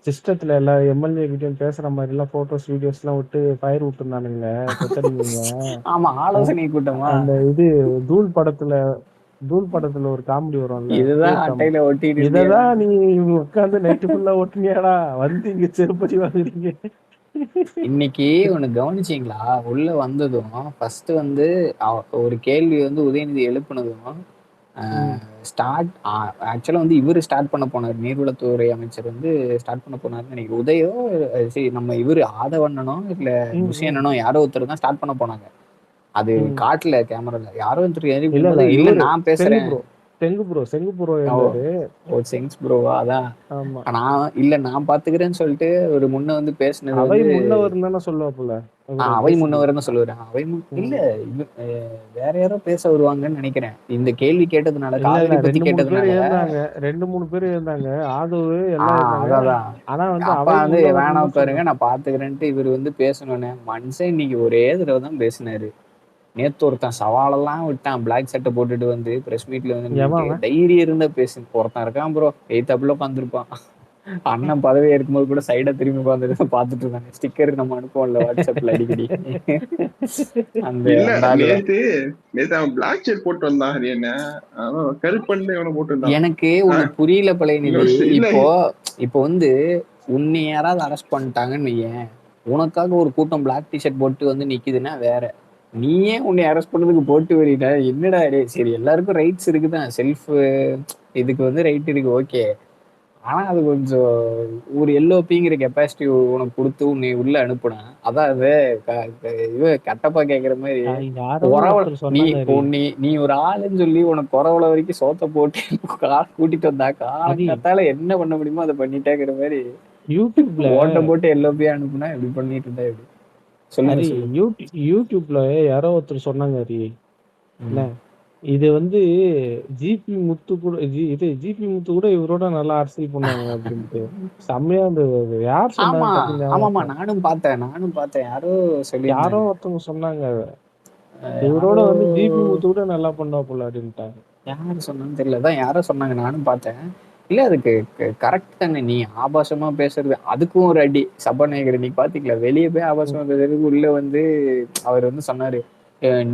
சிஸ்டத்துல எல்லா எம்எல்ஏ கிட்டயும் பேசுற மாதிரி எல்லாம் போட்டோஸ் வீடியோஸ் எல்லாம் விட்டு ஃபயர் விட்டுருந்தானுங்களே கொத்தடிமைங்க. ஆமா, ஆலோசனை கூட்டமா? அந்த இது தூள் படத்துல தூள் படத்துல ஒரு காமெடி வரும்ல, இதுதான் பேர் காமெடி. அட்டையில ஒட்டிட்டு இருந்தியா? இததான் நீ உட்காந்து நைட்டு ஃபுல்லா ஓட்டுனியாடா, வந்து இங்க செருப்படி வாங்குறீங்க. இன்னைக்கு ஒண்ணு கவனிச்சீங்களா? உள்ள வந்ததும் ஃபர்ஸ்ட் வந்து ஒரு கேள்வி வந்து உதயநிதி எழுப்புனதும் ஸ்டார்ட் ஆக்சுவலா வந்து இவரு ஸ்டார்ட் பண்ண போனார். நீர்வளத்துறை அமைச்சர் வந்து ஸ்டார்ட் பண்ண போனாருன்னு நினைக்கிறேன். உதயோ சரி நம்ம இவரு ஆதவண்ணனோ இல்ல புஷியனோ யாரோ ஒருத்தர் தான் ஸ்டார்ட் பண்ண போனாங்க. அது காட்டுல கேமரால யாரோ ஒருத்தர் ஏறி இல்ல போகும்போது இல்ல இவரு நான் செங்கு பேசுறேன். ப்ரோ செங்கு ப்ரோ இருந்தாரு. ஓ செங்ஸ் ப்ரோவா? அதான் ஆமா, நான் இல்ல நான் பாத்துக்கிறேன்னு சொல்லிட்டு ஒரு முன்ன வந்து பேசுனது அவை வந்து முன்னவர் தானே சொல்லுவாப்புல இவரு அவை பேசிக்கலி. முன்னவர்னு சொல்லுவேன். இல்ல வேற யாரோ பேச வருவாங்கன்னு நினைக்கிறேன். இந்த கேள்வி கேட்டதுனால, இல்ல காவிரி பத்தி ரெண்டு மூணு பேர் கேட்டதுனால. இருந்தாங்க, 2 3 பேர் இருந்தாங்க, ஆதவு எல்லாம் இருந்தாங்க. அதான் ஆனா வந்து அப்ப அவை வந்து முன்னவர்னு வேணாம் தான் பாருங்க சொன்னான். நான் பாத்துக்கிறேன்ட்டு இவர் வந்து பேசணும்னு மனுஷன் இன்னைக்கு ஒரே தடவை தான் பேசினாரு. நேத்து ஒருத்தன் சவாலெல்லாம் விட்டான், பிளாக் சட்டை போட்டுட்டு வந்து பிரஸ் மீட்ல வந்து நின்னுட்டு எவன் தைரியம் இருந்தா பேசு. ஒருத்தன் இருக்கான் ப்ரோ, எய்தாப்புல உட்காந்துருப்பான். அண்ணன் பதவி இருக்கும்போது கூட சைடா திரும்பி உட்காந்துட்டு பார்த்துட்டு இருந்தாங்க. ஸ்டிக்கர் நம்ம அனுப்புவோம்ல வாட்ஸ்அப்ல அடிக்கடி. அந்த இல்ல அந்த ஆளுதான். நேத்து அவன் பிளாக் ஷர்ட் போட்டு வந்தான். ஹரி என்ன அவன் கருப்பண்ணு இவனை போட்டு வந்தான். எனக்கு ஒண்ணு புரியல பழையநிதி. இல்ல இப்போ வந்து உன்னை யாராவது அரெஸ்ட் பண்ணிட்டாங்கன்னு வையேன், உனக்காக ஒரு கூட்டம் பிளாக் டிஷர்ட் போட்டு வந்து நிக்குதுன்னா வேற. நீயே உன்னை அரெஸ்ட் பண்ணதுக்கு போட்டு வரீங்க என்னடா டேய்? சரி எல்லாருக்கும் ரைட்ஸ் இருக்குதான், செல்ஃப் இதுக்கு வந்து ரைட் இருக்கு, ஓகே. ஆனா அது கொஞ்சம் ஒரு எல்ஓபிங்கிற கெப்பாசிட்டி உனக்கு கொடுத்து உன்னை உள்ள அனுப்புனா அதான் அது இவ கட்டப்பா கேக்குற மாதிரி யாரோ குறவள். ஒருத்தர் நீ சொன்னாங்க ஹரி. நீ ஒரு ஆளுன்னு சொல்லி உனக்கு குறவள வரைக்கும் சோத்த போட்டு கூட்டிட்டு வந்தா ஹரி காலங்காத்தால என்ன பண்ண முடியுமோ அதை பண்ணிட்டேங்கிற மாதிரி யூடியூப்ல ஓட்ட போட்டு எல்ஓபியா அனுப்புனா எப்படி பண்ணிட்டு இருந்தா எப்படி? சொல்லுங்க ஹரி சொல்லுங்க. யூடியூப்ல யாரோ ஒருத்தர் சொன்னாங்க ஹரி. என்ன இது வந்து ஜிபி முத்து கூட ஜிபி முத்து கூட இவரோட நல்லா அரசியல் பண்ணுவாங்க அப்படின்ட்டு செம்மையா இருந்தது. யார் ஆமா சொன்னாங்க டக்குன்னு ஞாபகம் ஆமாமா, இல்ல. நானும் பார்த்தேன் யாரோ யாரோ சொல்லியிருந்தாங்க. ஒருத்தவங்க சொன்னாங்க இவரோட யாரோ வந்து ஜிபி முத்து கூட நல்லா பண்ணுவா போல அப்படின்ட்டாங்க. யாரு சொன்னான்னு தெரியல. தான் யாரோ சொன்னாங்க, நானும் பார்த்தேன். இல்ல அதுக்கு கரெக்ட் தானே. நீ ஆபாசமா பேசுறது அதுக்கும் ஒரு அடி. சபாநாயகர் நீ பாத்தீங்களா? வெளியே போய் ஆபாசமா பேசுறதுக்கு உள்ள வந்து அவர் வந்து சொன்னாரு,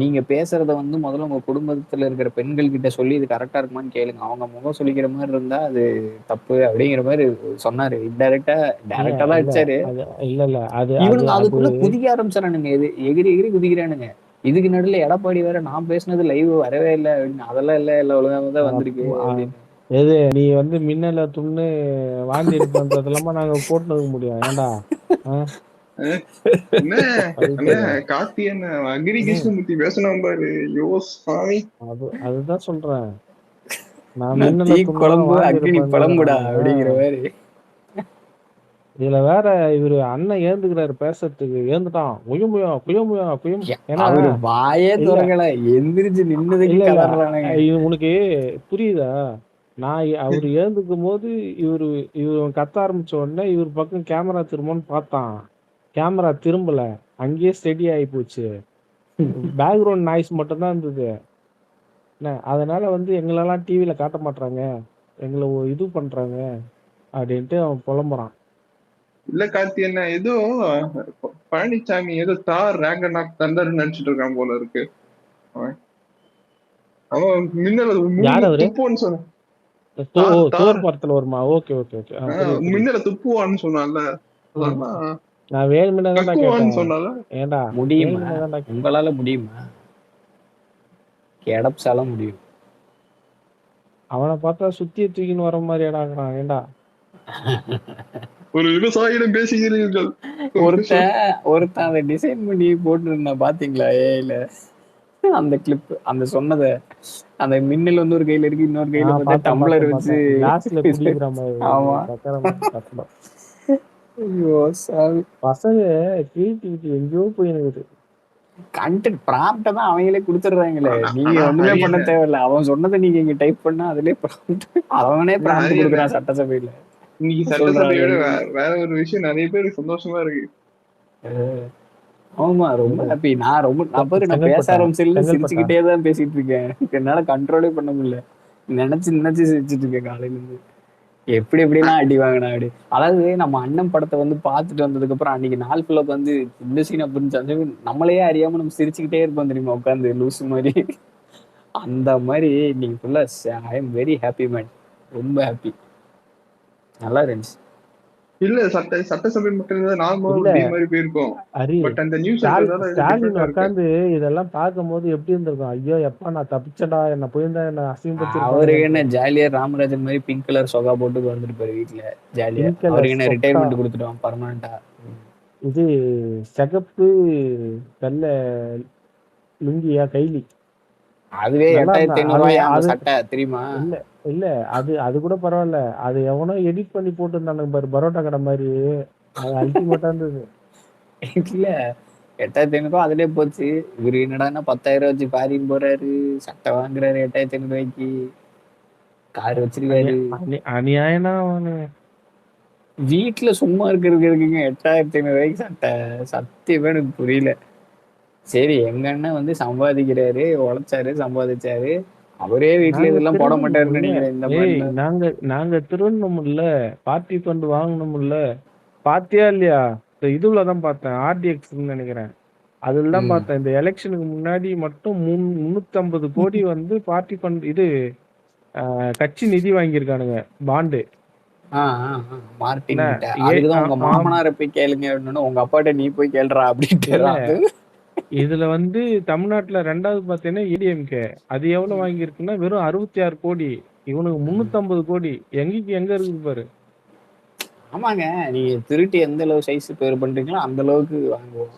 நீங்க பேசுறத வந்து முதல்ல உங்க குடும்பத்துல இருக்கிற பெண்கள் கிட்ட சொல்லி இது கரெக்டா இருக்குமான்னு கேளுங்க. அவங்க முகம் சொல்லிக்கிற மாதிரி இருந்தா அது தப்பு அப்படிங்கிற மாதிரி சொன்னாரு. டைரக்டா தான் இல்ல அடிச்சாரு. அது இல்ல இல்ல அது அது இவனுங்க அது அதுக்குள்ள குதிக்க ஆரம்பிச்சானுங்க, எகிரி எகிரி குதிக்கிறானுங்க. இதுக்கு நடுவுல எடப்பாடி வேற நான் பேசுனது லைவ் வரவே இல்லை அப்படின்னு. அதெல்லாம் இல்ல ஒழுங்காக தான் வந்திருக்கு அப்படின்னு. எது நீ வந்து மின்னல துண்ணு வாந்தி எடுப்பன்றதெல்லாமா நாங்க போட்டு வைக்க முடியும்? ஏன்டா கார்த்தி என்ன அக்ரி கிருஷ்ணமூர்த்தி பேசணும் பாரு. யோ சாமி, அதுதான் சொல்றேன். நான் நான் மின்னல தீ துண்ணெல்லாம் குழம்பு வாந்தி அக்னி பழம்புடா எடுப்பேன். அப்படிங்கிற மாதிரி. இதுல வேற இவரு அண்ணன் ஏந்துக்கிறாரு பேசுறதுக்கு. ஏந்துட்டான் குயமுயா குயமுயா குயம். ஏன்னா அவரு வாயே இல்ல துறக்கல, எந்திரிச்சு நின்னதுக்கு இல்ல இல்ல கதறானுங்க. உனக்கு புரியுதா? நான் அவரு ஏந்துக்கும் போது இவரு இவர் கத்த ஆரம்பிச்ச உடனே இவர் பக்கம் கேமரா திரும்பன்னு பார்த்தான். கேமரா திரும்பல, அங்கேயே ஸ்டெடி ஆகி போச்சு. பேக்ரவுண்ட் நாய்ஸ் மட்டும் தான் இருந்தது. என்ன அதனால வந்து எங்களெல்லாம் டிவியில காட்ட மாட்டாங்க, எங்களை இது பண்றாங்க அப்படின்ட்டு அவன் புலம்புறான். இல்ல கார்த்தி என்ன ஏதோ பழனிசாமி ஏதோ தார் ரேங்கன் ஆஃப் தண்டர் நினைச்சிட்டு இருக்கான் போல இருக்கு. அவன் மின்னல துப்புவான்னு சொன்னான். தோர் படத்துல வருமா? Okay okay okay. மின்னல துப்புவான்னு சொன்னான்ல, நான் வேணும்னே தான் கேட்டேன். சொன்னால ஏண்டா முடியுமா? உங்களால முடியுமா? கிடப்சால முடியும். அவனை பார்த்தா சுத்திய தூக்கின்னு வர மாதிரி இடாக்குறான். ஏண்டா ஒரு விவசாயிடம் பேசுகிறீர்கள்? ஒருத்தன் அதை டிசைன் பண்ணி போட்டு பாத்தீங்களா? இல்ல அந்த கிளிப் அந்த சொன்னத அந்த மின்னல் வந்து ஒரு கையில இருக்கு, இன்னொரு கையில பார்த்தா டம்ளர் வச்சு குடிக்கிற மாதிரி. ஆமா. பசங்க கிரியேட்டிவிட்டி எங்கேயோ போயிருக்கு. கண்டென்ட் ப்ராம்ப்ட தான் அவங்களே கொடுத்துடுறாங்களே. நீங்க ஒண்ணுமே பண்ண தேவையில்ல. அவன் சொன்னதை நீங்க இங்க டைப் பண்ணா அதுலயே ப்ராம்ப்ட் அவனே ப்ராம்ப்ட் கொடுக்குறான் சட்டசபையில. இன்னைக்கு சட்டசபையோட வேற ஒரு விஷயம் நிறைய பேருக்கு சந்தோஷமா இருக்கு. ஆமா ரொம்ப ஹாப்பி. நான் பேச ஆரம்பிச்சில சிரிச்சுக்கிட்டே தான் பேசிட்டு இருக்கேன். என்னால கண்ட்ரோலே பண்ண முடியல. நினைச்சு சிரிச்சிட்டு இருக்கேன் காலையில இருந்து. எப்படி எப்படிலாம் அடி வாங்கினா அப்படி. அதாவது நம்ம அண்ணன் படத்தை வந்து பார்த்துட்டு வந்ததுக்கு அப்புறம் அன்னைக்கு நாள் ஃபுல்லா வந்து இந்த சீன் அப்படின்னு நம்மளையே அறியாம நம்ம சிரிச்சுக்கிட்டே இருப்போம் தெரியுமா, உட்காந்து லூசு மாதிரி. அந்த மாதிரி இன்னைக்கு ஃபுல்லா I am very happy man. ரொம்ப ஹாப்பி. நல்லா இருந்துச்சு. இல்ல சட்டசபை மக்கள் நார்மலா இல்ல ஒரு டே மாதிரி போயிருக்கும். ஹரி, பட் அந்த நியூஸ் வந்ததால இது ஸ்டாலின் டிஃபரெண்டா இருக்கு. உட்காந்து இதெல்லாம் பார்க்கும்போது எப்படி இருந்திருக்கும்? ஐயோ எப்பா நான் தப்பிச்சடா, என்ன போயிருந்தா என்ன அவருக்கு என்ன அசிங்கப்படுத்திருப்பானுங்க. ஜாலியா ராமராஜன் மாதிரி பிங்க் கலர் சொகா போட்டு வந்துருப்பாரு வீட்டுல ஜாலியா. பிங்க் கலர் அவருக்கு என்ன சொக்கா, ரிட்டையர்மெண்ட் கொடுத்துட்டோம் பர்மனண்டா. இது சிகப்பு வெள்ளை லுங்கியா கைலி, அதுவே நல்லா இருந்தா. 8500 அது ரூபாயா அந்த அது சட்டை தெரியுமா? இல்ல இல்ல அது அது கூட பரவாயில்ல. அது எவனோ எடிட் பண்ணி போட்டுருந்தானுங்க பாரு, பரோட்டா கடை மாதிரி. அது அல்டிமேட்டா இருந்தது. இல்ல 8500 ரூபாய் அதுலயே போச்சு. இவரு என்னடா 10,000 வச்சு ஃபாரின் போறாரு, சட்டை வாங்குறாரு 8500 ரூபாய்க்கு, கார் வச்சிருக்காரு. அநியாயம்னா அவனு. வீட்டுல சும்மா இருக்கிறதுக்கு இருக்குங்க 8500 ரூபாய்க்கு சட்டை? சத்தியமே எனக்கு புரியல. சரி, எங்க அண்ணன் வந்து சம்பாதிக்கிறாரு, உழைச்சாரு, சம்பாதிச்சாரு. அவரே வீட்டுல நாங்க இதெல்லாம் போட மாட்டாருன்னு திருடணும்ல. நினைக்கிறேன் இந்த ஏய், மாதிரிலாம். நாங்க திருடணும்ல, பார்ட்டி ஃபண்ட் வாங்கணும்ல. பாத்தியா இல்லையா? இந்த இதுலதான் பார்த்தேன், ஆர்டிஎக்ஸ் நினைக்கிறேன். அதுல தான் பார்த்தேன். இந்த எலெக்ஷனுக்கு முன்னாடி மட்டும் 350 கோடி வந்து பார்ட்டி ஃபண்ட் இது கட்சி நிதி வாங்கியிருக்கானுங்க, பாண்டு. மார்டின் கிட்ட. அதுக்குதான் உங்க மாமனாரை போய் கேளுங்க அப்படின்னு, உங்க அப்பாட்ட நீ போய் கேளுறா அப்படின்ட்டு. இதுல வந்து தமிழ்நாட்டுல 2வது பாத்தீங்கன்னா ஏடிஎம்கே. அது எவ்வளவு வாங்கியிருக்குன்னா வெறும் 66 கோடி. இவனுக்கு 350 கோடி. எங்க இருக்கு பாரு. ஆமாங்க, நீங்க திருட்டு எந்த அளவு சைஸ் பேர் பண்றீங்களோ அந்த அளவுக்கு வாங்குவோம்.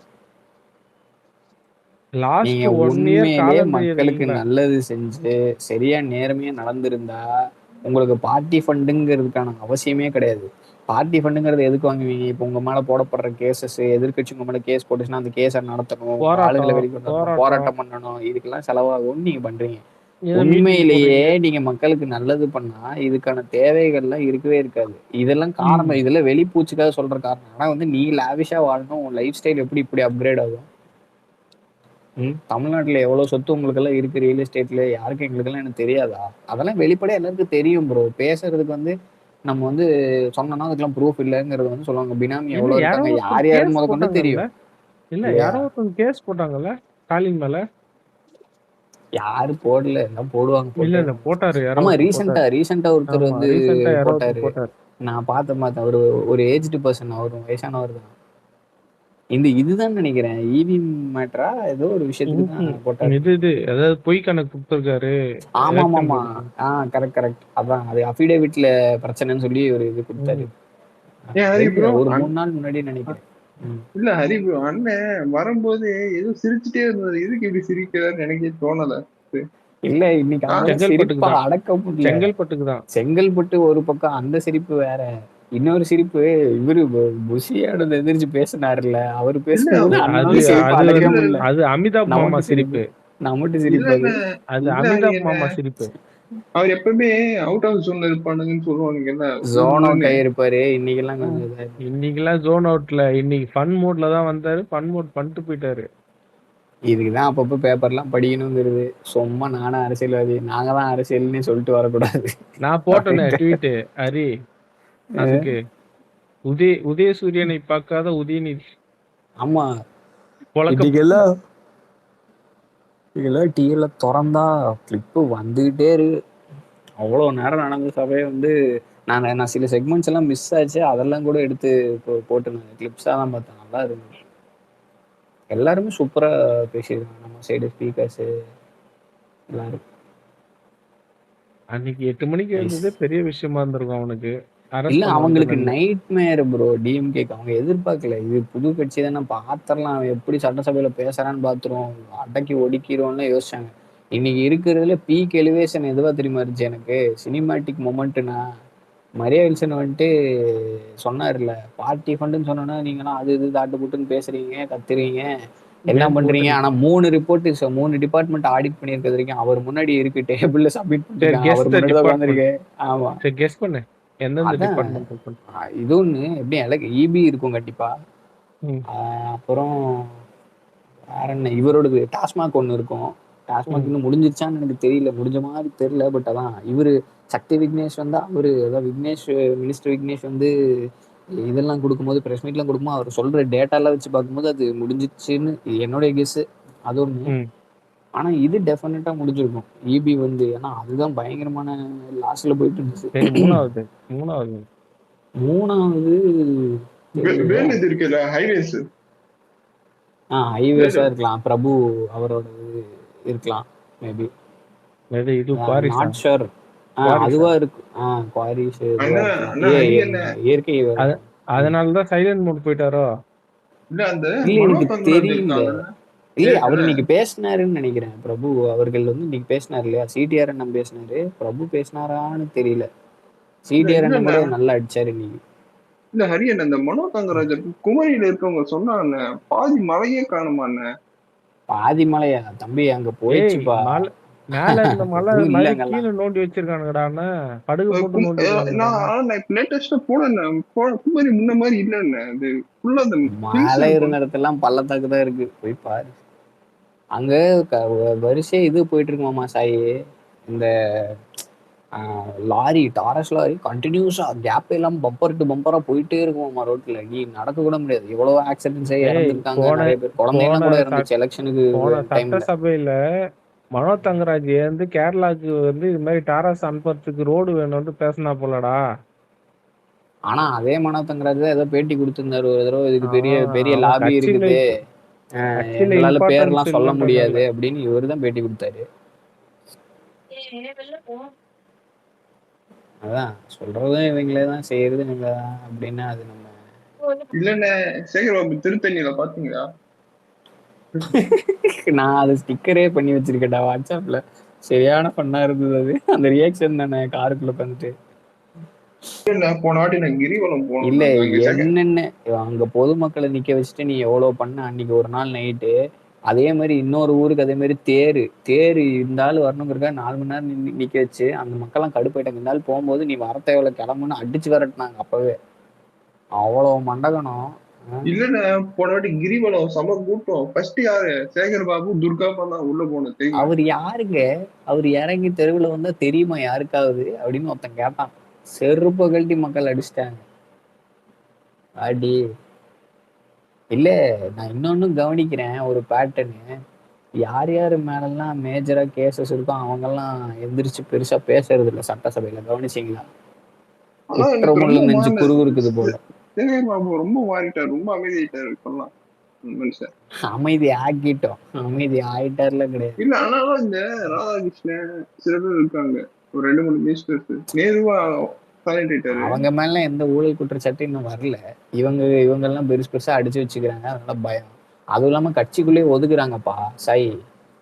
நீங்க உண்மையிலேயே மக்களுக்கு நல்லது செஞ்சு சரியா நேர்மையா நடந்திருந்தா உங்களுக்கு பார்ட்டி ஃபண்டுங்கிறதுக்கான அவசியமே கிடையாது. பார்ட்டி ஃபண்டுங்கிறது எதுக்கு வாங்குவீங்க? இப்போ உங்க மேல போடப்படுற கேசஸ், எதிர்கட்சி உங்க மேல கேஸ் போட்டுச்சுன்னா அந்த கேஸை நடத்தணும், ஆளுங்களை வெளிக்கொண்டு வரணும், போராட்டம் பண்ணணும், இதுக்கெல்லாம் செலவாகும் நீங்க பண்றீங்க. உண்மையிலேயே நீங்க மக்களுக்கு நல்லது பண்ணா இதுக்கான தேவைகள்லாம் இருக்கவே இருக்காது. இதெல்லாம் காரணம், இதெல்லாம் வெளிப்பூச்சுக்காக சொல்ற காரணம். ஆனா வந்து நீ லாவிஷா வாழணும், உன் லைஃப் ஸ்டைல் எப்படி இப்படி அப்கிரேட் ஆகும்? தமிழ்நாட்டுல எவ்வளவு சொத்து உங்களுக்கு எல்லாம் இருக்கு ரியல் எஸ்டேட்ல, யாருக்கு எங்களுக்கு எல்லாம் எனக்கு தெரியாதா? அதெல்லாம் வெளிப்படையா எல்லாருக்கும் தெரியும் ப்ரோ. பேசுறதுக்கு வந்து நம்ம வந்து சொன்னோம்னா அதுக்கெல்லாம் ப்ரூஃப் இல்லைங்கிறது வந்து சொல்லுவாங்க. பினாமி எவ்வளவு இருக்காங்க, யார் யாருன்னு முத கொண்டு தெரியும். இல்ல யாரோ ஒருத்தவங்க கேஸ் போட்டாங்கல்ல ஸ்டாலின் மேல. யாரு போடல, எல்லாம் போடுவாங்க. இல்ல போட்டாரு. ஆமா, ரீசெண்டா ஒருத்தர் வந்து போட்டாரு. நான் பார்த்தேன். ஒரு ஏஜ்டு பர்சன், அவரும் வயசானவர் தான். இதுதான் நினைக்கிறேன், ஈவி மேட்டரா ஏதோ ஒரு விஷயத்துக்கு தான் போட்டாரு. இது அதாவது பொய் கணக்கு கொடுத்திருக்காரு. ஆமா. கரெக்ட். அதான் அது அஃபிடேவிட்ல பிரச்சனைன்னு சொல்லி ஒரு இது கொடுத்தாரு. ஒரு 3 நாள் முன்னாடி நினைக்கிறேன். இல்ல ஹரி ப்ரோ, அண்ணன் வரும்போது ஏதோ சிரிச்சுட்டே இருந்தது. எதுக்கு இப்படி சிரிக்கிறான்னு எனக்கே தோணல. இல்ல இன்னைக்கு செங்கல்பட்டுக்கு தான். செங்கல்பட்டு ஒரு பக்கம், அந்த சிரிப்பு வேற. இன்னொரு சிரிப்பு இவரு புஷியோட எதிர்த்து பேசினாருல்ல, அவரு பேசுனது அது அமிதாப் மாமா சிரிப்பு. நம்மட்டு சிரிப்பு அது அமிதாப் மாமா சிரிப்பு. அவர் எப்பவுமே அவுட் ஆஃப் ஜோன்ல இருப்பானுங்கன்னு சொல்லுவாங்க. ஜோன் அவுட் ஆயிருப்பாரு. இன்னைக்கெல்லாம் ஜோன் அவுட்ல, இன்னைக்கு ஃபன் மோட்ல தான் வந்தாரு. ஃபன் மோட் பண்ணிட்டு போயிட்டாரு. இதுக்குதான் அப்பப்போ பேப்பர்லாம் படிக்கணுங்கிறது. சும்மா நானும் அரசியல்வாதி, நாங்க தான் அரசியல்னு சொல்லிட்டு வரக்கூடாது. நான் போட்டேனே ட்வீட் ஹரி, அதுக்கு உதயசூரியனை பார்க்காத உதயநிதி. ஆமா, இதெல்லாம் டிவில திறந்தா கிளிப்பு வந்துகிட்டே இருக்கு. அவ்வளோ நேரம் நடந்த சபையை வந்து நான் சில செக்மெண்ட்ஸ் எல்லாம் மிஸ் ஆச்சு, அதெல்லாம் கூட எடுத்து போட்டு நான் கிளிப்ஸாக தான் பார்த்தேன். நல்லா இருக்கு. எல்லாருமே சூப்பரா பேசியிருக்காங்க. நம்ம சைடு ஸ்பீக்கர்ஸ் எல்லாரும். அன்னைக்கு 8 மணிக்கு எழுந்ததே பெரிய விஷயமா இருந்திருக்கும் அவனுக்கு. இல்ல, அவங்களுக்கு நைட் மேர் ப்ரோ. டிஎம்கேக்கு அவங்க எதிர்பார்க்கல. இது புது கட்சி தானே, பாத்திரலாம் எப்படி சட்டசபையில பேசுறான்னு பாத்துருவோம், அடக்கி ஒடுக்கிடுவோம்னு யோசிச்சாங்க. இன்னைக்கு இருக்கிறதுல பீக் எலிவேஷன் எதுவா தெரியுமா இருந்துச்சு எனக்கு? சினிமாட்டிக் மொமெண்ட்னா மரியா வில்சன் வந்துட்டு சொன்னார்ல, பார்ட்டி ஃபண்டுன்னு சொன்னோன்னா நீங்களாம் அது இது தாட்டு போட்டுன்னு பேசுறீங்க, கத்துறீங்க, எல்லாம் பண்றீங்க. ஆனா 3 ரிப்போர்ட் 3 டிபார்ட்மெண்ட் ஆடிட் பண்ணிருக்கிறது வரைக்கும் அவர் முன்னாடி இருக்கு, டேபிள்ல சப்மிட் பண்ணிருக்கேன். ஆமா, கெஸ் பண்ணு எந்தெந்த டிபார்ட்மெண்ட். இது ஒண்ணு எப்படி எனக்கு இபி இருக்கும் கண்டிப்பா. அப்புறம் வேற என்ன, இவரோடது டாஸ்மாக் ஒண்ணு இருக்கும். டாஸ்மாக் இன்னும் முடிஞ்சிருச்சான்னு எனக்கு தெரியல, முடிஞ்ச மாதிரி தெரியல. பட் அதான் இவரு சக்தி விக்னேஷ் வந்து அவரு அதாவது விக்னேஷ் மினிஸ்டர் விக்னேஷ் வந்து இதெல்லாம் கொடுக்கும்போது ப்ரெஸ் மீட்லாம் கொடுக்கும்போது அவர் சொல்ற டேட்டாலாம் வச்சு பார்க்கும்போது அது முடிஞ்சிச்சுன்னு என்னுடைய கெஸ். அது ஒன்று. ம். ஆனா இது டெஃபினட்டா முடிஞ்சிருக்கும் இபி வந்து. ஏன்னா அதுதான் பயங்கரமான லாஸ்ட்ல போயிட்டு இருந்துச்சு. சரி, மூணாவது மூணாவது மூணாவது தெரியல. வேல் இது இருக்குல்ல ஹைவேஸ் ஹைவேஸா இருக்கலாம், பிரபு அவரோட இது இருக்கலாம் மேபி, இது குவாரிஸா? Not sure. குவாரிஸா? அதுவா இருக்கு. குவாரிஸ் அண்ணா அண்ணா ஹரி என்ன இயற்கை அது- அதனாலதான் சைலண்ட் மோட் போயிட்டாரோ? இல்ல அந்த இல்ல மனோ எனக்கு தங்கராஜ் தெரியல. இருக்காங்கல்ல இல்ல அவர் இன்னைக்கு பேசினாருன்னு நினைக்கிறேன். பிரபு அவர்கள் வந்து இன்னைக்கு பேசினார் இல்லையா, சிடிஆர் அண்ணன் பேசினாரு, பிரபு பேசினாரான்னு தெரியல. சிடிஆர் அண்ணன் கூட நல்லா அடிச்சாரு இன்னைக்கு. இல்ல ஹரி என்ன இந்த மனோ தங்கராஜ் குமரியில இருக்கவங்க சொன்னாங்க பாதி மழையே காணுமாண்ண. பாதி மலையா தம்பி? அங்க போயிடுச்சுப்பா. மேல இந்த மலை அதுவும் மாதிரி இல்லங்கல்லாம். கீழே நோண்டி வச்சிருக்கானுங்கடா படுகு போட்டு நோண்டி நான் இப்ப லேட்டஸ்டா போனேன் குமரி முன்ன மாதிரி இல்லன்னு. அது ஃபுல்லா அந்த மலை இருந்த இடத்தெல்லாம் பள்ளத்தாக்கு தான் இருக்கு, போய் பாரு. அங்க வரிசை இது போயிட்டு இருக்குமாமா சாயி, இந்த லாரி டாரஸ் லாரி கண்டினியூஸா கேப் எல்லாம் பம்பர் டு பம்பரா போயிட்டே இருக்குமாமா ரோட்ல. நீ நடக்க கூட முடியாது. எவ்வளவு ஆக்சிடென்ட்ஸ் இறந்துருக்காங்க, நிறைய பேர் குழந்தைங்க கூட இருந்துச்சு எலெக்ஷனுக்கு டைம்ல. சபையில மனோ தங்கராஜ் வந்து கேரளாக்கு வந்து இது மாதிரி டாரஸ் அனுப்புறதுக்கு ரோடு வேணும்னு பேசினா போலடா. ஆனா அதே மனோ தங்கராஜ் தான் ஏதோ பேட்டி கொடுத்திருந்தாரு ஒரு தடவை, இதுக்கு பெரிய பெரிய லாபி இருக்குது, எங்களால பேர்லாம் சொல்ல முடியாது அப்படின்னு இவரு தான் பேட்டி கொடுத்தாரு. அதான் சொல்றதும் இவங்களே தான், செய்யறது இவங்க தான் அப்படின்னா அது நம்ம இல்லன்னு. சேகர் பாபு திருத்தணியில பாத்தீங்களா? நான் அது ஸ்டிக்கரே பண்ணி வச்சிருக்கேன்டா வாட்ஸ்அப்ல. சரியான பண்ணா இருந்தது அது, அந்த ரியாக்ஷன் தானே காருக்குள்ள பண்ணிட்டு. போன வாட்டி நான் கிரிவலம் போனோம். இல்ல என்னென்ன அங்க பொதுமக்களை நிக்க வச்சுட்டு நீ எவ்வளவு பண்ண அன்னைக்கு ஒரு நாள் நைட்டு. அதே மாதிரி இன்னொரு ஊருக்கு அதே மாதிரி தேர் இருந்தாலும் வரணுங்கிறக்கா 4 மணி நேரம் நிக்க வச்சு அந்த மக்கள்லாம் கடுப்பாயிட்டாங்க. இருந்தாலும் போகும்போது நீ வர தேவையில்ல கிளம்புன்னு அடிச்சு விரட்டினாங்க அப்பவே. அவ்வளவு மண்டகனம். இல்லன்னு போன வாட்டி கிரிவலம் சம கூட்டம். ஃபர்ஸ்ட் யாரு? சேகர் பாபு துர்கா தான் உள்ள போனோம். தெரியும் அவர் யாருங்க? அவர் இறங்கி தெருவுல வந்தா தெரியுமா யாருக்காவது அப்படின்னு ஒருத்தன் கேட்டான். செருப்ப கழட்டி மக்கள் அடிச்சிட்டாங்க அடி. இல்ல நான் இன்னொன்னு கவனிக்கிறேன் ஒரு பேட்டர்னு. யார் யாரு மேலெல்லாம் மேஜரா கேசஸ் இருக்கோ அவங்க எல்லாம் எந்திரிச்சு பெருசா பேசுறது இல்ல சட்டசபையில, கவனிச்சீங்களா? நெஞ்சு குறுகுறுக்குது போல. சேகர் பாபு ரொம்ப மாறிட்டாரு, ரொம்ப அமைதியாயிட்டாரு சொல்லலாம் மனுஷன். அமைதி ஆக்கிட்டோம், அமைதி ஆயிட்டார்ல கிடையாது. இல்ல ஆனாலும் இந்த ராதாகிருஷ்ணன் சில பேர் இருக்காங்க, ஒரு 2-3 மினிஸ்டர்ஸ் நேருவா அவங்க மேல எந்த ஊழல் குற்றச்சாட்டு இன்னும் வரல. இவங்க எல்லாம் பெருசா அடிச்சு வச்சுக்கிறாங்க, அதனால பயம். அதுவும் இல்லாம கட்சிக்குள்ளேயே ஒதுக்குறாங்கப்பா சாய்,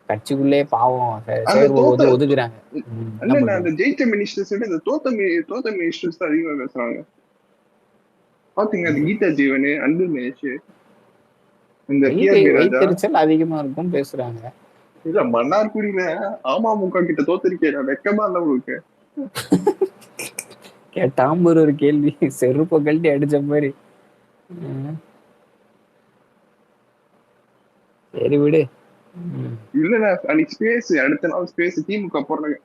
கட்சிக்குள்ளே பாவம் ஒதுக்குறாங்க. அந்த ஜெயிச்ச மினிஸ்டர்ஸ் விட இந்த தோத்த மினிஸ்டர்ஸ் தான் அதிகமா பேசுறாங்க. பாத்தீங்க அது கீதா ஜீவன், அன்பில் மகேஷ், இந்த வைத்தறிச்சல் அதிகமா இருக்கும் பேசுறாங்க. இல்ல மன்னார்குடியில அமமுக கிட்ட தோத்திருக்கேன், வெக்கமா இல்ல உங்களுக்கு? கேட்டாம் ஒரு கேள்வி, செருப்ப கழட்டி அடிச்ச மாதிரி. சரி விடு. இல்ல அன்னைக்கு ஸ்பேஸ், அடுத்த நாள் ஸ்பேஸ் திமுக போறாங்க,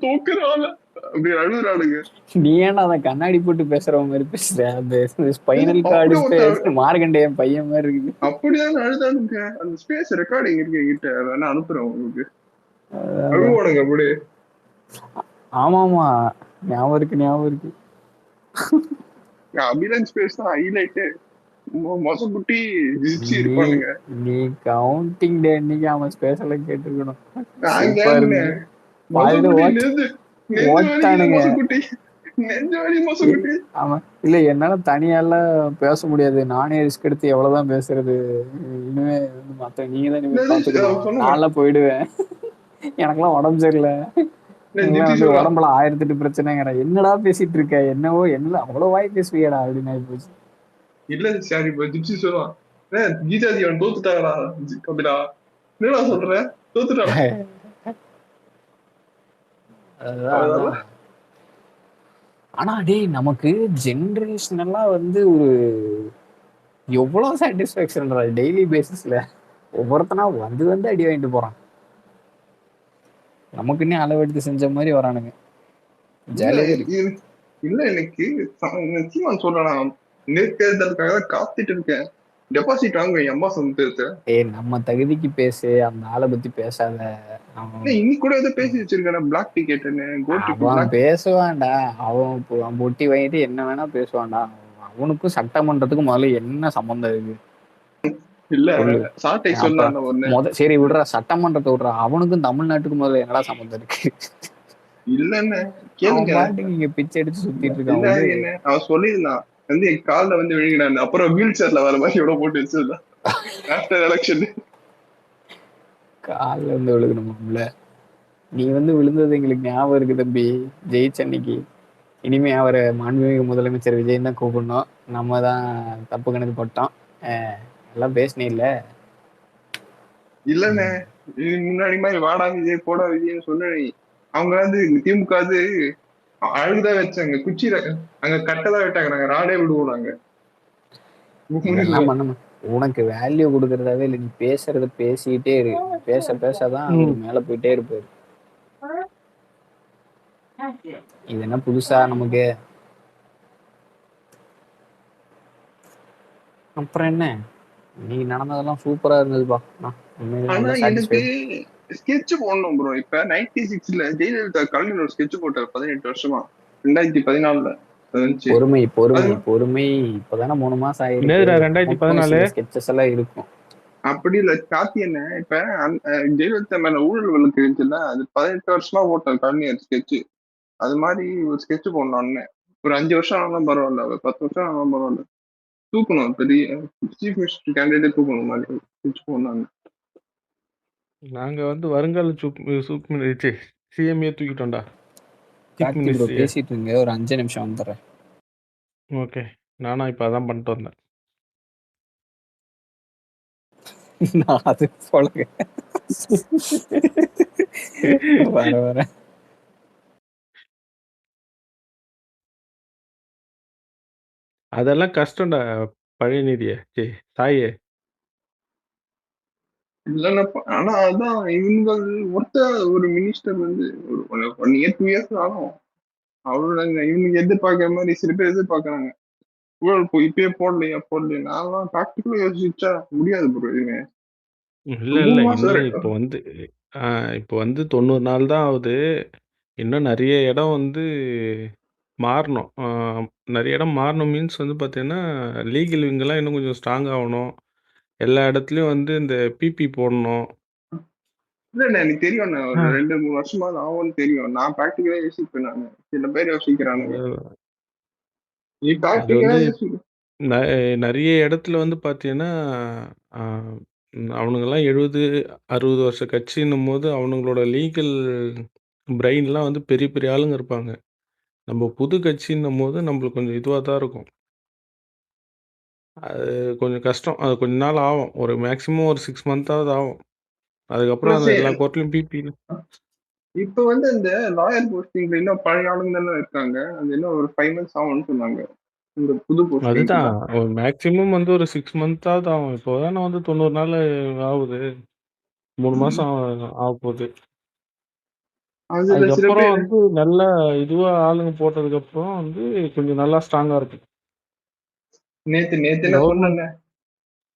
தோக்குறாங்க அப்படி அழுகுறானுங்க. நீ ஏன்னா அத கண்ணாடி போட்டு பேசுற மாதிரி பேசுற? அந்த ஸ்பைனல் கார்டு மார்கண்டேயன் பையன் மாதிரி இருக்குது. அப்படிதான் அழுதானுங்க. அந்த ஸ்பேஸ் ரெக்கார்டிங் இருக்கு என்கிட்ட, வேணா அனுப்புறேன் உங்களுக்கு. அழுவானுங்க அப்படி. ஆமாமா ஞாபகம் இருக்கு. அபிலன் ஸ்பேஸ் தான் ஹைலைட். மொசக்குட்டி இருப்பானுங்க. நீ கவுண்டிங் டே அன்னைக்கு அவன் ஸ்பெஷலா கேட்டுக்கணும். ஆமா இல்ல என்னால தனியாலாம் பேச முடியாது, நானே ரிஸ்க் எடுத்து எவ்வளவுதான் பேசுறது. இனிமே மத்த நீங்க தான் நான்லாம் போயிடுவேன். எனக்கெல்லாம் உடம்பு சரியில்லை, உடம்புல 1008 பிரச்சனைங்கிற. என்னடா பேசிட்டு இருக்க, என்னவோ என்ன அவ்வளவு வாய் பேசுவியடா அப்படின்னு ஆகி போச்சு. இல்ல சார் இப்ப ஜிப்சி சொல்லுவான், கீதாஜி அவன் தோத்துட்டாங்களா கபிலா, என்னடா சொல்ற, தோத்துட்டாங்க. ஆனா டேய் நமக்கு ஜெனரேஷனலா வந்து ஒரு எவ்வளவு சாட்டிஸ்பாக்சன் டெய்லி பேசிஸ்ல ஒவ்வொருத்தனா வந்து அடி வாங்கிட்டு போறான். நமக்குன்னே அளவெடுத்து செஞ்ச மாதிரி வரானுங்க. இல்ல ஜாலியா தான் இருக்கு. இது- இல்ல எனக்கு சீமான் சொல்றான் நேர்கேதலுக்காக தான் காத்துட்டு இருக்கேன். டெபாசிட் வாங்க என் அம்மா சொந்தத்தை. ஏய் நம்ம தகுதிக்கு பேசு, அந்த ஆளை பத்தி பேசாத. அவன் இன்னைக்கு கூட ஏதோ பேசி வச்சிருக்கேன் பிளாக் டிக்கெட்னு கோட்டுக்கு அவன் பிளாக். பேசுவான்டா. அவன் பொட்டி வாங்கிட்டு என்ன வேணா பேசுவான்டா. அவனுக்கும் சட்டமன்றத்துக்கும் முதல்ல என்ன சம்பந்தம் இருக்கு இல்ல சொல்லு. சாட்டை அப்புறம் சொன்ன ஒண்ணு சரி விடுறா, சட்டமன்றத்தை விடுறா. அவனுக்கும் தமிழ்நாட்டுக்கும் முதல்ல என்னடா சம்பந்தம் இருக்கு? இல்லன்னு அவன் கேளுங்க. பாட்டுக்கு இங்க பிச்சை எடுத்து சுத்திட்டு இல்ல இருக்கான். என்ன அவன் சொல்லியிருந்தான் வந்து என் கால்ல வந்து விழுங்கினான். அப்புறம் வீல் சேர்ல வர மாதிரி எவ்வளவு போட்டு வச்சிருந்தான் ஆஃப்டர் எலெக்ஷன். காலில் வந்து விழுகணும்ல. நீ வந்து விழுந்தது எங்களுக்கு ஞாபகம் இருக்கு தம்பி, ஜெயிச்ச அன்னைக்கு. இனிமே அவரை மாண்புமிகு முதலமைச்சர் விஜய் தான் கூப்பிடணும். நம்ம தான் தப்பு கணக்கு போட்டோம். எல்லாம் பேசினே இல்ல. இல்லண்ணே இதுக்கு முன்னாடி மாதிரி வாடா விஜய் போடா விஜய்னு சொன்ன அவங்க வந்து திமுக வந்து அழுகுதான் வச்சாங்க. குச்சியில அங்க கட்டதான் விட்டாங்க. நாங்க ராடே விடுவோம் நாங்க. இதெல்லாம் பண்ண உனக்கு வேல்யூ கொடுக்கறதாவே இல்லை. நீ பேசுறத பேசிக்கிட்டே இரு. பேச பேசதான் அவர் மேல போயிட்டே இருப்பாரு. இது என்ன புதுசா நமக்கு? அப்புறம் என்ன, நீ நடந்ததெல்லாம் சூப்பரா இருந்ததுப்பா. ஆனா எனக்கு ஸ்கெட்ச் போடணும் ப்ரோ. இப்ப 96ல ஜெயலலிதா கலைஞர் ஒரு ஸ்கெட்ச் போட்டார் 18 வருஷமா 2014ல. பொறுமை பொறுமை பொறுமை. இப்பதானே 3 மாசம் ஆயிருக்கு. 2014 ஸ்கெட்சஸ் எல்லாம் இருக்கும். அப்படி இல்ல கார்த்தி என்ன இப்ப ஜெயலலிதா மேல ஊழல் வழக்கு இருந்துச்சுல்ல, அது 18 வருஷமா போட்டார் கலைஞர் ஸ்கெட்ச். அது மாதிரி ஒரு ஸ்கெட்ச் போடணும்னு ஒரு 5 வருஷம் ஆனாலும் பரவாயில்ல, 10 வருஷம் ஆனாலும் பரவாயில்ல, தூக்கணும். பெரிய சீஃப் மினிஸ்டர் கேண்டிடேட் தூக்கணும் மாதிரி ஸ்கெட்ச் போடணும். நாங்க வந்து வருங்கால சிஎம்ஏ தூக்கிட்டோம்டா. பேசிட்டு இருங்க, ஒரு 5 நிமிஷம் வந்துடுறேன். ஓகே, நானா இப்ப அதான் பண்ணிட்டு வந்தேன். நான் அது சொல்லுங்க வர வர. அதெல்லாம் கஷ்டம்டா பழையநிதியே தாயே. இல்லைன்னா ஆனா அதான் இவங்க ஒருத்த ஒரு மினிஸ்டர் வந்து ஒரு 1 இயர் 2 இயர்ஸ் ஆகும். அவரோட இவனுக்கு எதிர்பார்க்கிற மாதிரி சில பேர் எதிர்பார்க்கறாங்க. ஊழல் இப்பயே போடலையா நான்லாம் ப்ராக்டிக்கலா யோசிச்சா முடியாது ப்ரோ. இதுங்க இல்ல இன்னும் இப்போ வந்து 90 நாள் தான் ஆகுது. இன்னும் நிறைய இடம் வந்து மாறணும். நிறைய இடம் மாறணும் மீன்ஸ் வந்து பார்த்தீங்கன்னா லீகல் விங்கெல்லாம் இன்னும் கொஞ்சம் ஸ்ட்ராங் ஆகணும். எல்லா இடத்துலையும் வந்து இந்த பிபி போடணும். இல்ல எனக்கு தெரியும். நான் ஒரு 2-3 வருஷமா ஆகும்னு தெரியும். நான் ப்ராக்டிக்கலா யோசிப்பேன். நான் சில பேர் யோசிக்கிறானுங்க. நீ ப்ராக்டிக்கலா யோசிக்க நிறைய இடத்துல வந்து பார்த்தீங்கன்னா அவனுங்கெல்லாம் 70-60 வருஷ கட்சின்னும் போது அவனுங்களோட லீகல் பிரெயின்லாம் வந்து பெரிய பெரிய ஆளுங்க இருப்பாங்க. நம்ம புது கட்சின்னும் போது நம்மளுக்கு கொஞ்சம் இதுவாக தான் இருக்கும். அது கொஞ்சம் கஷ்டம். அது கொஞ்ச நாள் ஆகும். ஒரு மேக்ஸிமம் ஒரு 6 மந்த்தாவது ஆகும். அதுக்கப்புறம் அந்த எல்லா கோர்ட்லையும் பிபி. இப்ப வந்து இந்த லாயர் போஸ்டிங்ல இன்னும் பழைய ஆளுங்க தானே இருக்காங்க. அது இன்னும் ஒரு 5 மந்த்ஸ் ஆகும்னு சொன்னாங்க. இந்த புது போஸ்டிங் அதுதான் ஒரு மேக்ஸிமம் வந்து ஒரு 6 மந்த்தாவது ஆகும். இப்போதானே வந்து 90 நாள் ஆகுது. 3 மாசம் ஆக போகுது. அதுக்கப்புறம் வந்து நல்ல இதுவா ஆளுங்க போட்டதுக்கு அப்புறம் வந்து கொஞ்சம் நல்லா ஸ்ட்ராங்கா இருக்கு. நேத்து என்ன சொன்னேன்.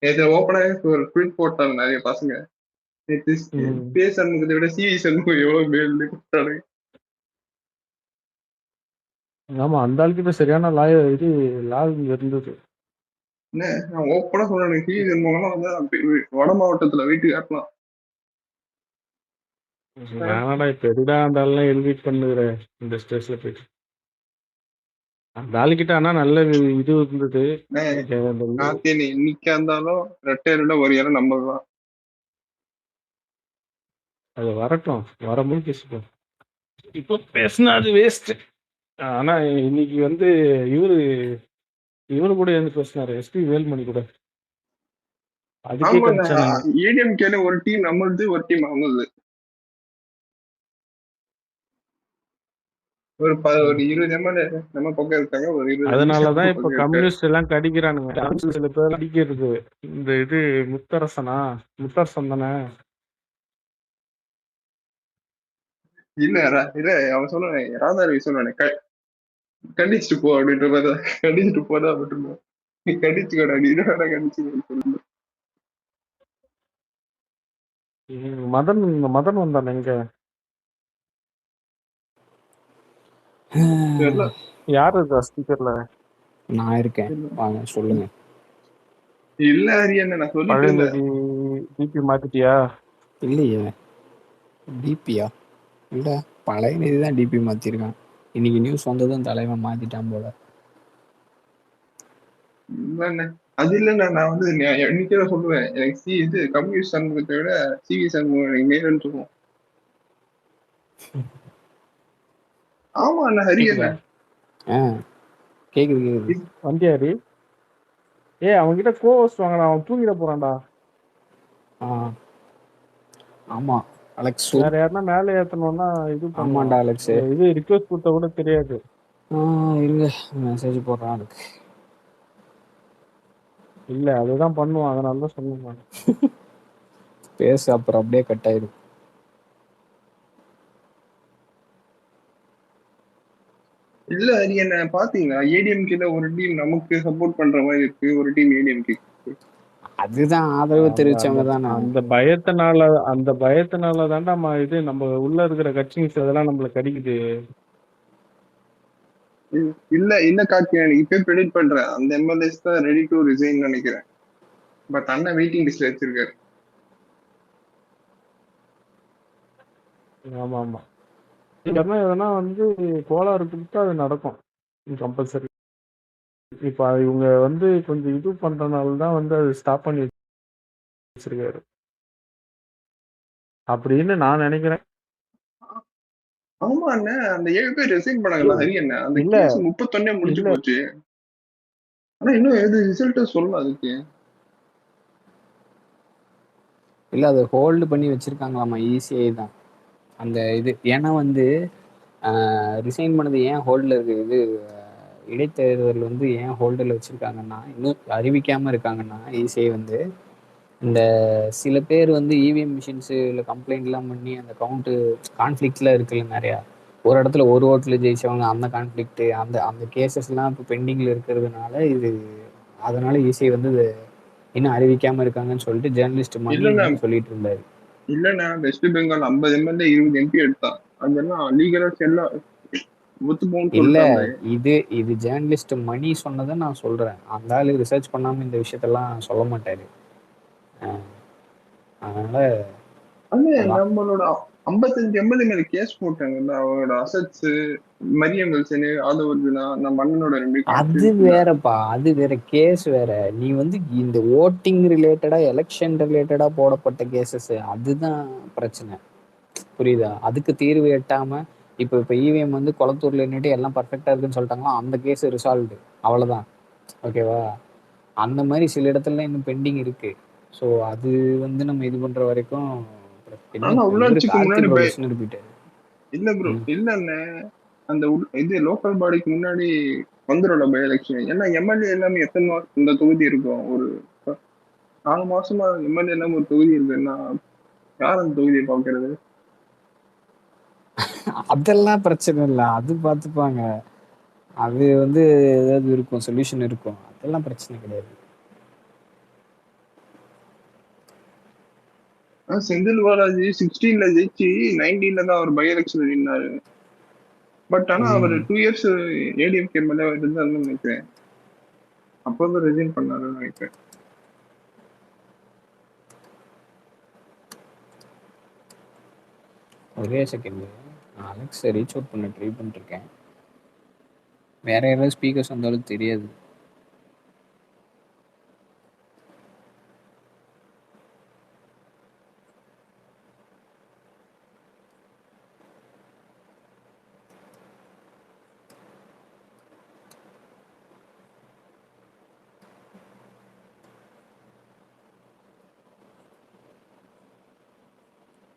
நேத்து ஓப்பனா ஒரு ட்வீட் போட்டாங்க நிறைய பசங்க. நேத்து பே சண்முகத்தை விட சிவி சண்முகம் எவ்வளவு மேல் கொடுத்தாரு. ஆமா, அந்த ஆளுக்கிட்ட சரியான லாபம் இருந்தது. என்ன நான் ஓப்பனா சொல்றேன், சிவி சண்முகம்லாம் வந்து வட மாவட்டத்துல வீட்டுக்கு காட்டலாம். நானடா இப்ப எதுடா அந்த ஆள்லாம் எலிவேட் பண்ணுகிற இந்த ஸ்டேஜ்ல போயிட்டு. அந்த ஆளுக்கிட்ட ஆனா நல்ல இது இருந்தது. இன்னைக்கா இருந்தாலும் ரெட்டையரோட ஒரு இடம் நம்பலாம். அது வரட்டும், வரும்போது பேசிப்போம். இப்போ பேசினா அது வேஸ்ட். ஆனா இன்னைக்கு வந்து இவரு கூட இருந்து பேசினாரு, எஸ்பி வேல்மணி கூட. அதுக்கே ஏடிஎம்கேல ஒரு டீம் நம்மளுது, ஒரு டீம் அவங்களது. ஒரு 20 எம்எல்ஏ நம்ம பக்கம் இருக்காங்க. ஒரு 20 அதனாலதான் இப்ப கம்யூனிஸ்ட் எல்லாம் கடிக்கிறானுங்க. சில பேர் அடிக்கிறது. இந்த இது முத்தரசன் தானே. இல்ல அவன் சொல்லுவேன் ராதாரவி சொல்லுவானே கண்டிச்சுட்டு போ அப்படின்ற மாதிரி கண்டிச்சுட்டு போதா மட்டும் நீ கண்டிச்சுக்கடா நீ என்ன கண்டிச்சு மதன் மதன் வந்தானே எங்க எல்லாம் யாரு இருக்கா ஸ்பீக்கர்ல? நான் இருக்கேன், வாங்க சொல்லுங்க. இல்ல ஹரியண்ண நான் சொல்லிட்டு இருந்தேன். பழையநிதி டிபி மாத்திட்டியா? இல்லையே, டிபியா? இல்லை, பழைய நிதி தான் டிபி மாற்றிருக்கான். இன்னைக்கு நியூஸ் வந்ததும் தலைவன் மாற்றிட்டான் போல. இல்லண்ணே அது இல்லைண்ணா நான் வந்து என்னைக்கே சொல்லுவேன் எனக்கு இது கம்யூனிஸ்ட் சமூகத்தை விட சிவி சமூகம் எனக்கு மேலும் இருக்கும். ஆமா அண்ணா ஹரியண்ண கேக்குது கேக்குது. வந்தியாரி? அவன்கிட்ட கோவஸ்ட் வாங்கடா, அவன் தூங்கிட போறான்டா. ஆமா அலெக்ஸ், வேற யாருன்னா மேலே ஏத்தணும்னா இது ஆமாண்டா பண்ணுவான். அலெக்ஸ். இது ரிக்வெஸ்ட் கொடுத்த கூட தெரியாது. இருங்க மெசேஜ் போடுறான் அதுக்கு. இல்ல அதுதான் பண்ணுவான், அதனால தான் சொல்லுவான். பேசு, அப்புறம் அப்படியே கட் ஆயிடும். இல்ல ஹரியண்ண பாத்தீங்களா ஏடிஎம்கேல ஒரு டீம் நமக்கு சப்போர்ட் பண்ற மாதிரி இருக்கு, ஒரு டீம் ஏடிஎம்கே. அதுதான் ஆதரவு தெரிவிச்சவங்க தானே. அந்த பயத்தினால தான் நம்ம உள்ள இருக்கிற கட்சிங்க இதெல்லாம் நம்மளுக்கு கிடைக்குது. இல்ல கார்த்திகேயன் இப்பயே ப்ரெடிக்ட் பண்றேன் அந்த எம்எல்ஏஸ் தான் ரெடி டு ரிசைன் நினைக்கிறேன். பட் அண்ணன் வெயிட்டிங் லிஸ்ட்ல வச்சிருக்காரு. ஆமா ஆமா, எதனா வந்து கோளாறு கொடுத்தா அது நடக்கும் கம்பல்சரி. இப்ப இவங்க வந்து கொஞ்சம் இது பண்றதுனால தான் வந்து அது ஸ்டாப் பண்ணி வச்சிருக்காரு அப்படின்னு நான் நினைக்கிறேன். ஆமா அண்ணன் அந்த 7 பேர் ரிசைன் பண்ணாங்கல்ல ஹரியண்ண, அந்த இல்ல கேஸ் 31 முடிஞ்சு இல்ல போச்சு. ஆனா இன்னும் எது ரிசல்ட் சொல்லலாம் அதுக்கு. இல்லை, அதை ஹோல்டு பண்ணி வச்சிருக்காங்களாமா, ஈஸியே தான் அந்த இது. ஏன்னா வந்து ரிசைன் பண்ணது ஏன் ஹோல்டில் இருக்குது, இது இடைத்தேர்தல் வந்து ஏன் ஹோல்டில் வச்சுருக்காங்கன்னா, இன்னும் அறிவிக்காமல் இருக்காங்கன்னா, ஈஸியே வந்து இந்த சில பேர் வந்து இவிஎம் மிஷின்ஸு இல்லை கம்ப்ளைண்ட்லாம் பண்ணி அந்த கவுண்ட்டு கான்ஃப்ளிக்ட்லாம் இருக்குல்ல நிறையா. ஒரு இடத்துல ஒரு ஓட்டில் ஜெயிச்சவங்க, அந்த கான்ஃப்ளிக்ட்டு, அந்த அந்த கேசஸ்லாம் இப்போ பெண்டிங்கில் இருக்கிறதுனால இது, அதனால ஈஸியை வந்து இது இன்னும் அறிவிக்காமல் இருக்காங்கன்னு சொல்லிட்டு ஜேர்னலிஸ்ட் மணி இல்லண்ணா வந்து சொல்லிட்டு இருந்தாரு. இல்லண்ணா வெஸ்ட் பெங்கால் 50 எம்எல்ஏ 20 எம்பி எடுத்தான், அதெல்லாம் லீகலா எல்லாம் ஒத்து போன்னு இல்லை, சொல்லிட்டாங்க. இது ஜேர்னலிஸ்ட் மணி சொன்னதை நான் சொல்கிறேன். அந்த ஆள் ரிசர்ச் பண்ணாமல் இந்த விஷயத்தெல்லாம் சொல்ல மாட்டார். அதனால நம்மளோட 55 எம்எல்ஏ மேல கேஸ் போட்டாங்கல்ல, அவரோட அசட்ஸ் மரியம் வில்சனு ஆதவர்ஜுனா நம்ம அண்ணனோட 2 அது வேறப்பா, அது வேற கேஸ் வேற. நீ வந்து இந்த ஓட்டிங் ரிலேட்டடா, எலெக்ஷன் ரிலேட்டடா போடப்பட்ட கேசஸ், அதுதான் பிரச்சனை. புரியுதா? அதுக்கு தீர்வு எட்டாம இப்போ இவிஎம் வந்து குளத்தூர்ல நின்றுட்டு எல்லாம் பர்ஃபெக்டா இருக்குன்னு சொல்லிட்டாங்களா, அந்த கேஸ் ரிசால்வ்டு, அவ்வளவுதான். ஓகேவா? அந்த மாதிரி சில இடத்துல இன்னும் பெண்டிங் இருக்கு. ஸோ அது வந்து நம்ம இது பண்ற வரைக்கும் ஆனா உள்ளாட்சிக்கு முன்னாடி நிரூபிட்டாரு. இல்ல ப்ரோ இல்ல அந்த இது லோக்கல் பாடிக்கு முன்னாடி வந்துடும்ல பை எலெக்ஷன். ஏன்னா எம்எல்ஏ எல்லாமே எத்தனை மாசம் இந்த தொகுதி இருக்கும், ஒரு 4 மாசமா எம்எல்ஏ எல்லாமே ஒரு தொகுதி இருக்குன்னா யார் அந்த தொகுதியை பாக்குறது? அதெல்லாம் பிரச்சனை இல்லை, அது பார்த்துப்பாங்க. அது வந்து ஏதாவது இருக்கும், சொல்யூஷன் இருக்கும், அதெல்லாம் பிரச்சனை கிடையாது. செந்தில் பாலாஜி 16ல ஜெயிச்சு 19ல தான் அவர் பை எலெக்ஷன் நின்னாரு. பட் ஆனா அவர் 2 இயர்ஸ் ஏடிஎம்கே மேல இருந்தாருன்னு நினைக்கிறேன். அப்போ தான் ரிசைன் பண்ணாருன்னு நினைக்கிறேன். ஒரே செகண்ட், அலெக்ஸ் ரீச் அவுட் பண்ண ட்ரை பண்ணிருக்கேன். வேற யாராவது ஸ்பீக்கர்ஸ் வந்தாலும் தெரியாது.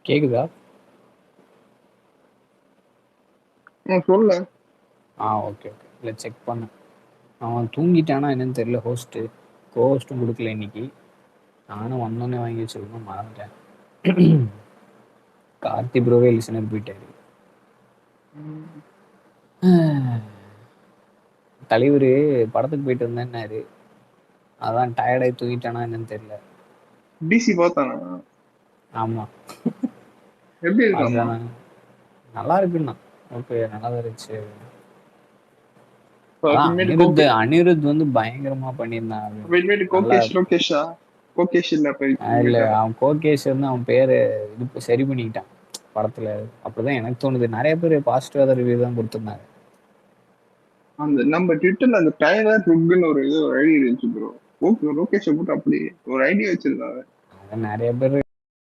கேக்குதா? சொல்ல ஓகே ஓகே, இல்லை செக் பண்ண. அவன் தூங்கிட்டானா என்னன்னு தெரியல. கோஹோஸ்ட்டும் கொடுக்கல இன்னைக்கு. நானும் வந்தோடனே வாங்கி வச்சிருக்கணும், மறந்துட்டேன். கார்த்தி ப்ரோவே லிசனர் போயிட்டாரு. தலைவர் படத்துக்கு போயிட்டு வந்தேன்னாரு. அதான் டயர்டாகி தூங்கிட்டானா என்னன்னு தெரியல. டிசி பார்த்தானா? ஆமா, எப்படி இருக்காமா? பார்த்தானா நல்லா இருக்குண்ணா. ஓகே, நல்லா தான் இருந்துச்சு. இப்போ அதான் அப்புறமேட்டு அனிருத் வந்து பயங்கரமா பண்ணியிருந்தான். அப்புறமேட்டு நல்லா கோகேஷ் இல்ல இல்ல, போயிட்டாங்க. அவன் கோகேஷ் வந்து அவன் பேரு இது சரி பண்ணிக்கிட்டான் படத்துல. அப்படிதான் எனக்கு தோணுது. நிறைய பேர் பாசிட்டிவா ரிவ்யூ தான் கொடுத்துருந்தாங்க. அந்த நம்ம ட்விட்டர்ல அந்த டைலர் ருக்குன்னு ஒரு ஐடி இருந்துச்சு ப்ரோ. ஓகே லோகேஷை போட்டு அப்படி ஒரு ஐடியா வச்சிருந்தாங்க. நிறைய பேர்